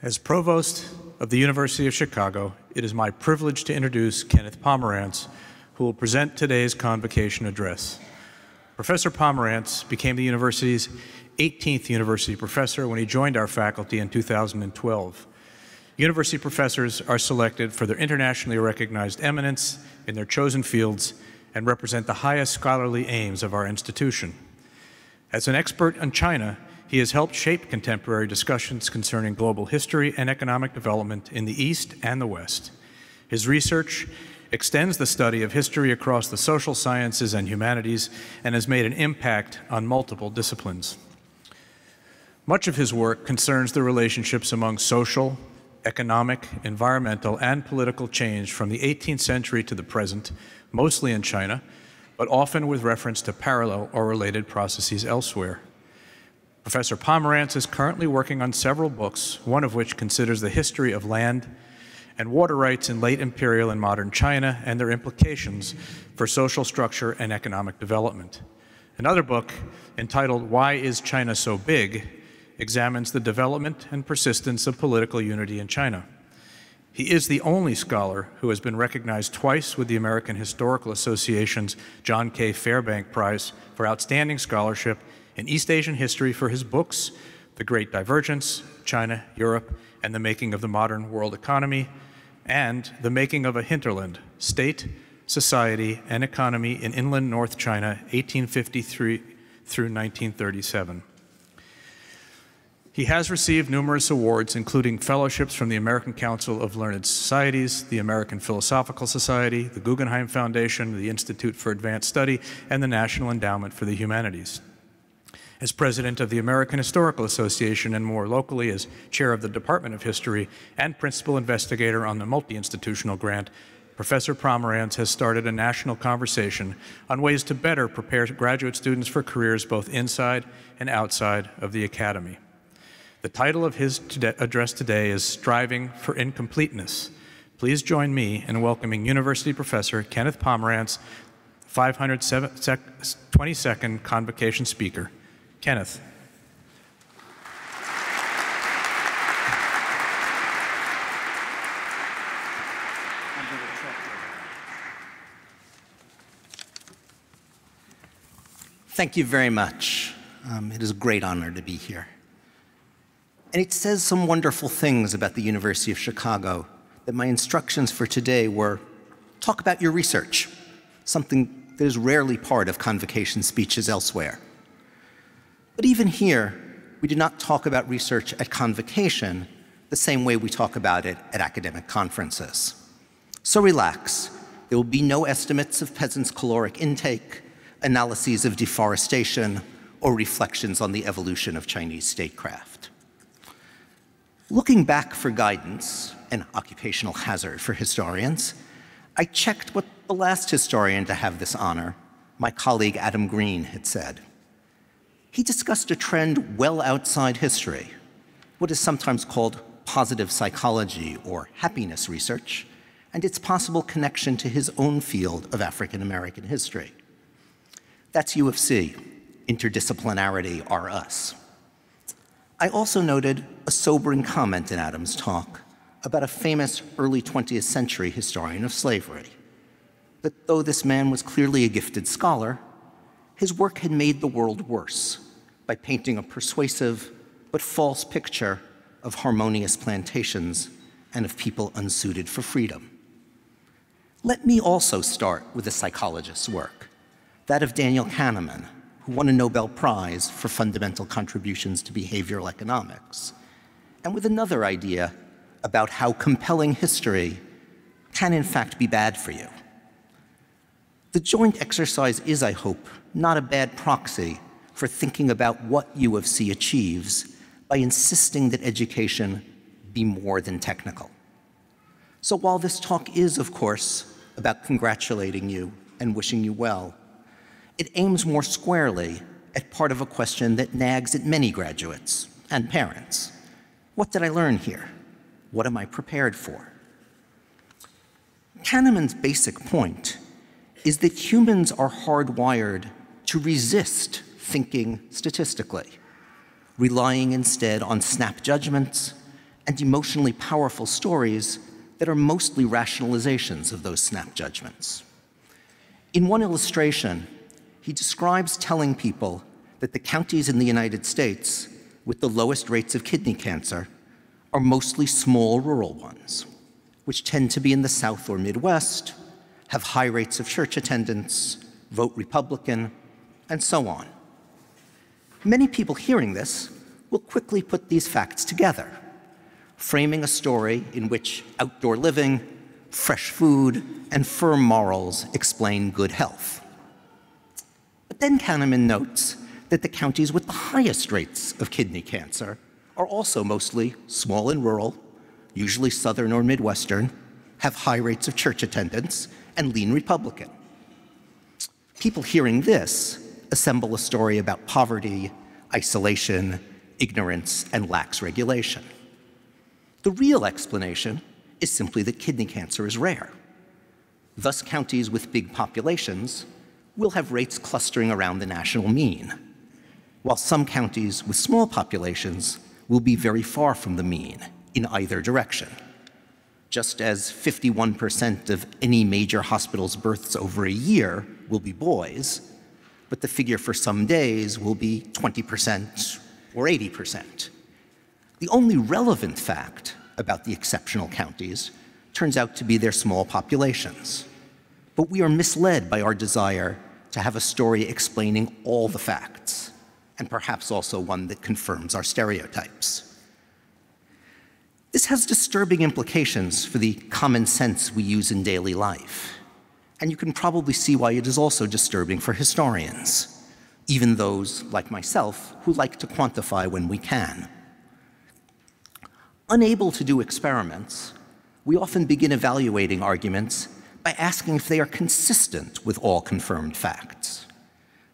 As Provost of the University of Chicago, it is my privilege to introduce Kenneth Pomeranz, who will present today's Convocation Address. Professor Pomeranz became the university's 18th university professor when he joined our faculty in 2012. University professors are selected for their internationally recognized eminence in their chosen fields and represent the highest scholarly aims of our institution. As an expert on China, he has helped shape contemporary discussions concerning global history and economic development in the East and the West. His research extends the study of history across the social sciences and humanities and has made an impact on multiple disciplines. Much of his work concerns the relationships among social, economic, environmental, and political change from the 18th century to the present, mostly in China, but often with reference to parallel or related processes elsewhere. Professor Pomeranz is currently working on several books, one of which considers the history of land and water rights in late imperial and modern China and their implications for social structure and economic development. Another book, entitled Why is China So Big?, examines the development and persistence of political unity in China. He is the only scholar who has been recognized twice with the American Historical Association's John K. Fairbank Prize for Outstanding Scholarship in East Asian History for his books, The Great Divergence, China, Europe, and the Making of the Modern World Economy, and The Making of a Hinterland, State, Society, and Economy in Inland North China, 1853 through 1937. He has received numerous awards, including fellowships from the American Council of Learned Societies, the American Philosophical Society, the Guggenheim Foundation, the Institute for Advanced Study, and the National Endowment for the Humanities. As president of the American Historical Association and more locally as chair of the Department of History and principal investigator on the multi-institutional grant, Professor Pomeranz has started a national conversation on ways to better prepare graduate students for careers both inside and outside of the academy. The title of his address today is Striving for Incompleteness. Please join me in welcoming University Professor Kenneth Pomeranz, 522nd Convocation speaker. Kenneth. Thank you very much. It is a great honor to be here. And it says some wonderful things about the University of Chicago that my instructions for today were, talk about your research, something that is rarely part of convocation speeches elsewhere. But even here, we do not talk about research at convocation the same way we talk about it at academic conferences. So relax. There will be no estimates of peasants' caloric intake, analyses of deforestation, or reflections on the evolution of Chinese statecraft. Looking back for guidance, an occupational hazard for historians, I checked what the last historian to have this honor, my colleague Adam Green, had said. He discussed a trend well outside history, what is sometimes called positive psychology or happiness research, and its possible connection to his own field of African American history. That's U of C, interdisciplinarity are us. I also noted a sobering comment in Adam's talk about a famous early 20th century historian of slavery, that though this man was clearly a gifted scholar, his work had made the world worse by painting a persuasive but false picture of harmonious plantations and of people unsuited for freedom. Let me also start with a psychologist's work, that of Daniel Kahneman, who won a Nobel Prize for fundamental contributions to behavioral economics, and with another idea about how compelling history can in fact be bad for you. The joint exercise is, I hope, not a bad proxy for thinking about what U of C achieves by insisting that education be more than technical. So while this talk is, of course, about congratulating you and wishing you well, it aims more squarely at part of a question that nags at many graduates and parents. What did I learn here? What am I prepared for? Kahneman's basic point is that humans are hardwired to resist thinking statistically, relying instead on snap judgments and emotionally powerful stories that are mostly rationalizations of those snap judgments. In one illustration, he describes telling people that the counties in the United States with the lowest rates of kidney cancer are mostly small rural ones, which tend to be in the South or Midwest, have high rates of church attendance, vote Republican, and so on. Many people hearing this will quickly put these facts together, framing a story in which outdoor living, fresh food, and firm morals explain good health. But then Kahneman notes that the counties with the highest rates of kidney cancer are also mostly small and rural, usually Southern or Midwestern, have high rates of church attendance, and lean Republican. People hearing this assemble a story about poverty, isolation, ignorance, and lax regulation. The real explanation is simply that kidney cancer is rare. Thus, counties with big populations will have rates clustering around the national mean, while some counties with small populations will be very far from the mean in either direction. Just as 51% of any major hospital's births over a year will be boys, but the figure for some days will be 20% or 80%. The only relevant fact about the exceptional counties turns out to be their small populations. But we are misled by our desire to have a story explaining all the facts, and perhaps also one that confirms our stereotypes. This has disturbing implications for the common sense we use in daily life, and you can probably see why it is also disturbing for historians, even those, like myself, who like to quantify when we can. Unable to do experiments, we often begin evaluating arguments by asking if they are consistent with all confirmed facts,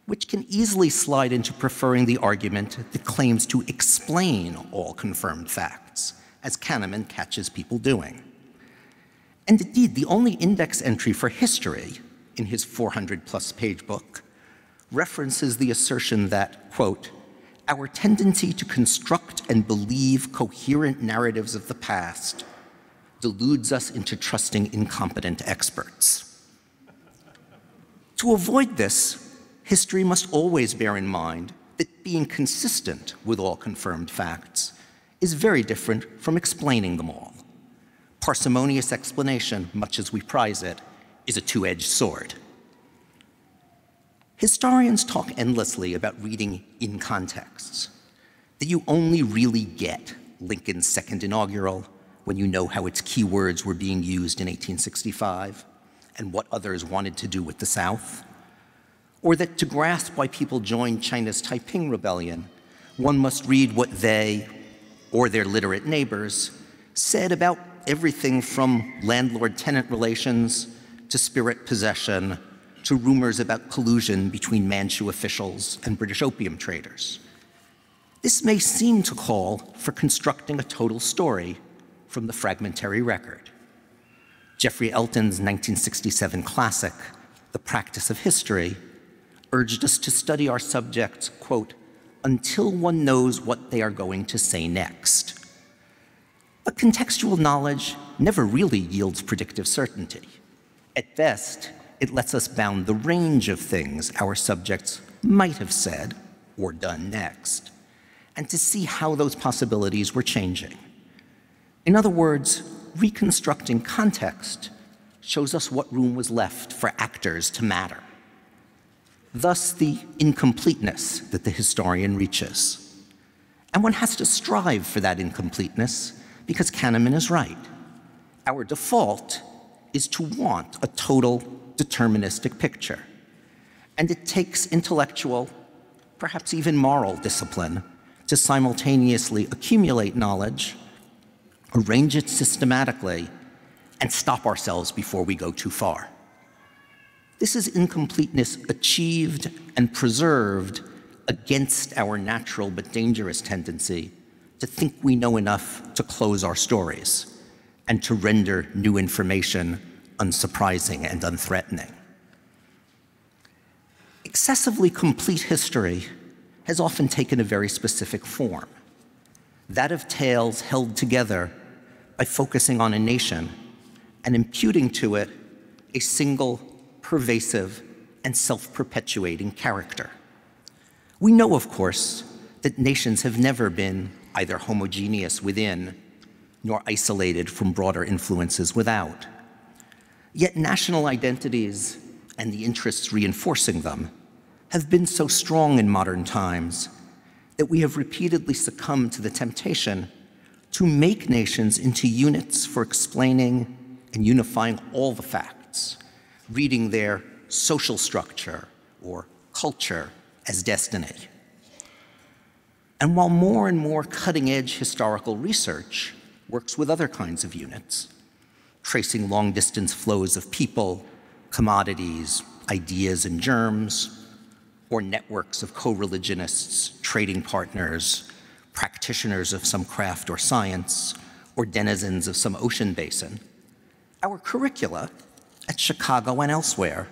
which can easily slide into preferring the argument that claims to explain all confirmed facts, as Kahneman catches people doing. And indeed, the only index entry for history in his 400-plus page book references the assertion that, quote, our tendency to construct and believe coherent narratives of the past deludes us into trusting incompetent experts. To avoid this, history must always bear in mind that being consistent with all confirmed facts is very different from explaining them all. Parsimonious explanation, much as we prize it, is a two-edged sword. Historians talk endlessly about reading in contexts, that you only really get Lincoln's second inaugural when you know how its key words were being used in 1865 and what others wanted to do with the South, or that to grasp why people joined China's Taiping Rebellion, one must read what they, or their literate neighbors, said about everything from landlord-tenant relations to spirit possession to rumors about collusion between Manchu officials and British opium traders. This may seem to call for constructing a total story from the fragmentary record. Geoffrey Elton's 1967 classic, The Practice of History, urged us to study our subjects, quote, until one knows what they are going to say next. But contextual knowledge never really yields predictive certainty. At best, it lets us bound the range of things our subjects might have said or done next, and to see how those possibilities were changing. In other words, reconstructing context shows us what room was left for actors to matter. Thus, the incompleteness that the historian reaches. And one has to strive for that incompleteness because Kahneman is right. Our default is to want a total deterministic picture. And it takes intellectual, perhaps even moral discipline to simultaneously accumulate knowledge, arrange it systematically, and stop ourselves before we go too far. This is incompleteness achieved and preserved against our natural but dangerous tendency to think we know enough to close our stories and to render new information unsurprising and unthreatening. Excessively complete history has often taken a very specific form. that of tales held together by focusing on a nation and imputing to it a single, pervasive, and self-perpetuating character. We know, of course, that nations have never been either homogeneous within nor isolated from broader influences without. Yet national identities and the interests reinforcing them have been so strong in modern times that we have repeatedly succumbed to the temptation to make nations into units for explaining and unifying all the facts, reading their social structure or culture as destiny. And while more and more cutting-edge historical research works with other kinds of units, tracing long-distance flows of people, commodities, ideas, and germs, or networks of co-religionists, trading partners, practitioners of some craft or science, or denizens of some ocean basin, our curricula at Chicago and elsewhere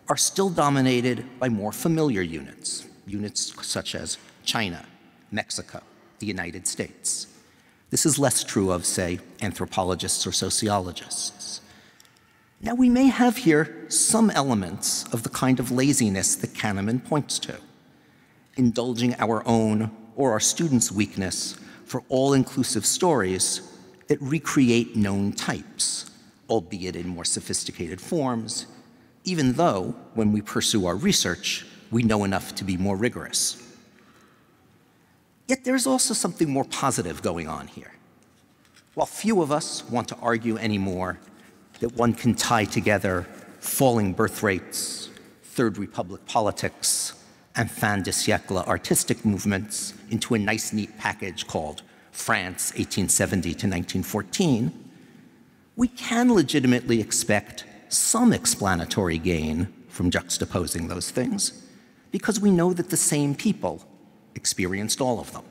are still dominated by more familiar units such as China, Mexico, the United States. This is less true of, say, anthropologists or sociologists. Now, we may have here some elements of the kind of laziness that Kahneman points to, indulging our own or our students' weakness for all-inclusive stories that recreate known types, albeit in more sophisticated forms, even though, when we pursue our research, we know enough to be more rigorous. Yet there's also something more positive going on here. While few of us want to argue anymore that one can tie together falling birth rates, Third Republic politics, and fin de siècle artistic movements into a nice, neat package called France 1870 to 1914, we can legitimately expect some explanatory gain from juxtaposing those things, because we know that the same people experienced all of them.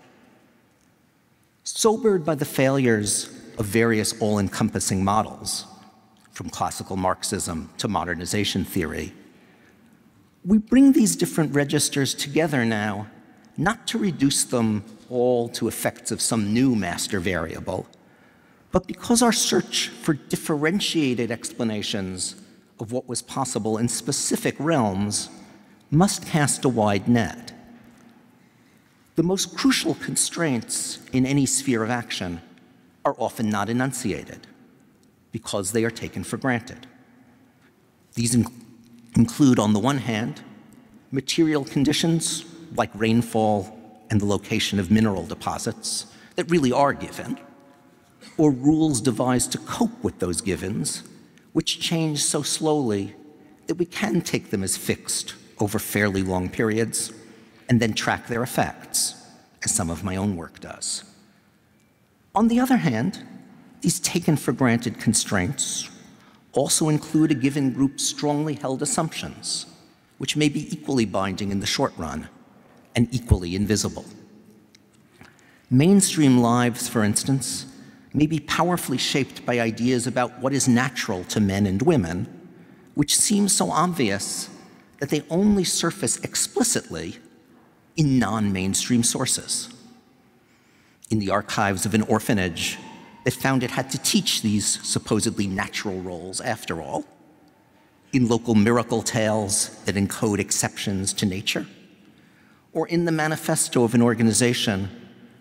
Sobered by the failures of various all-encompassing models, from classical Marxism to modernization theory, we bring these different registers together now, not to reduce them all to effects of some new master variable, but because our search for differentiated explanations of what was possible in specific realms must cast a wide net. The most crucial constraints in any sphere of action are often not enunciated because they are taken for granted. These include, on the one hand, material conditions like rainfall and the location of mineral deposits that really are given, or rules devised to cope with those givens, which change so slowly that we can take them as fixed over fairly long periods and then track their effects, as some of my own work does. On the other hand, these taken-for-granted constraints also include a given group's strongly held assumptions, which may be equally binding in the short run and equally invisible. Mainstream lives, for instance, may be powerfully shaped by ideas about what is natural to men and women, which seem so obvious that they only surface explicitly in non-mainstream sources. In the archives of an orphanage that found it had to teach these supposedly natural roles after all, in local miracle tales that encode exceptions to nature, or in the manifesto of an organization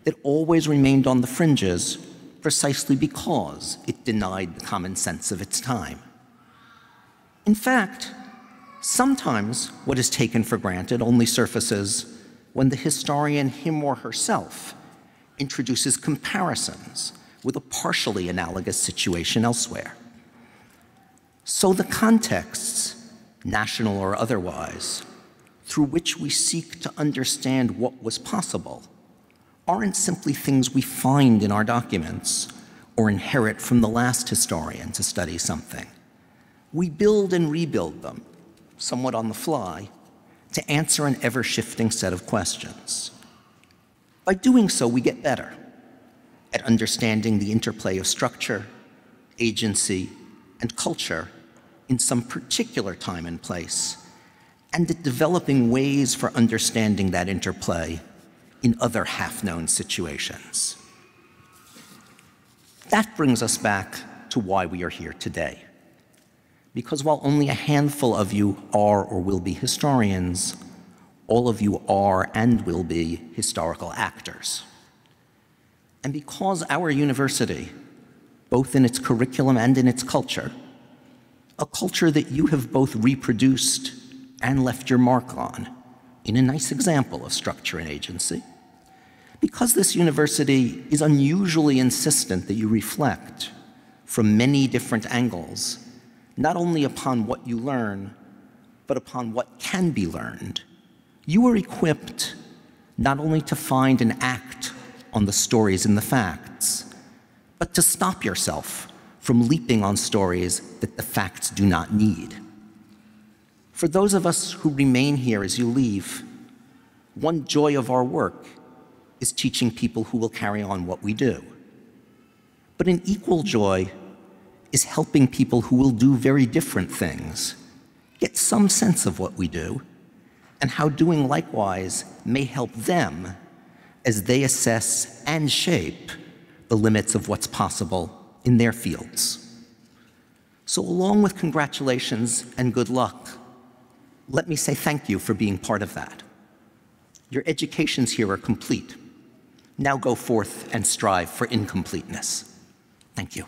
that always remained on the fringes precisely because it denied the common sense of its time. In fact, sometimes what is taken for granted only surfaces when the historian, him or herself, introduces comparisons with a partially analogous situation elsewhere. So the contexts, national or otherwise, through which we seek to understand what was possible aren't simply things we find in our documents or inherit from the last historian to study something. We build and rebuild them, somewhat on the fly, to answer an ever-shifting set of questions. By doing so, we get better at understanding the interplay of structure, agency, and culture in some particular time and place, and at developing ways for understanding that interplay in other half-known situations. That brings us back to why we are here today. Because while only a handful of you are or will be historians, all of you are and will be historical actors. And because our university, both in its curriculum and in its culture, a culture that you have both reproduced and left your mark on in a nice example of structure and agency, because this university is unusually insistent that you reflect from many different angles, not only upon what you learn, but upon what can be learned, you are equipped not only to find and act on the stories and the facts, but to stop yourself from leaping on stories that the facts do not need. For those of us who remain here as you leave, one joy of our work is teaching people who will carry on what we do. But an equal joy is helping people who will do very different things get some sense of what we do and how doing likewise may help them as they assess and shape the limits of what's possible in their fields. So along with congratulations and good luck, let me say thank you for being part of that. Your educations here are complete. Now go forth and strive for incompleteness. Thank you.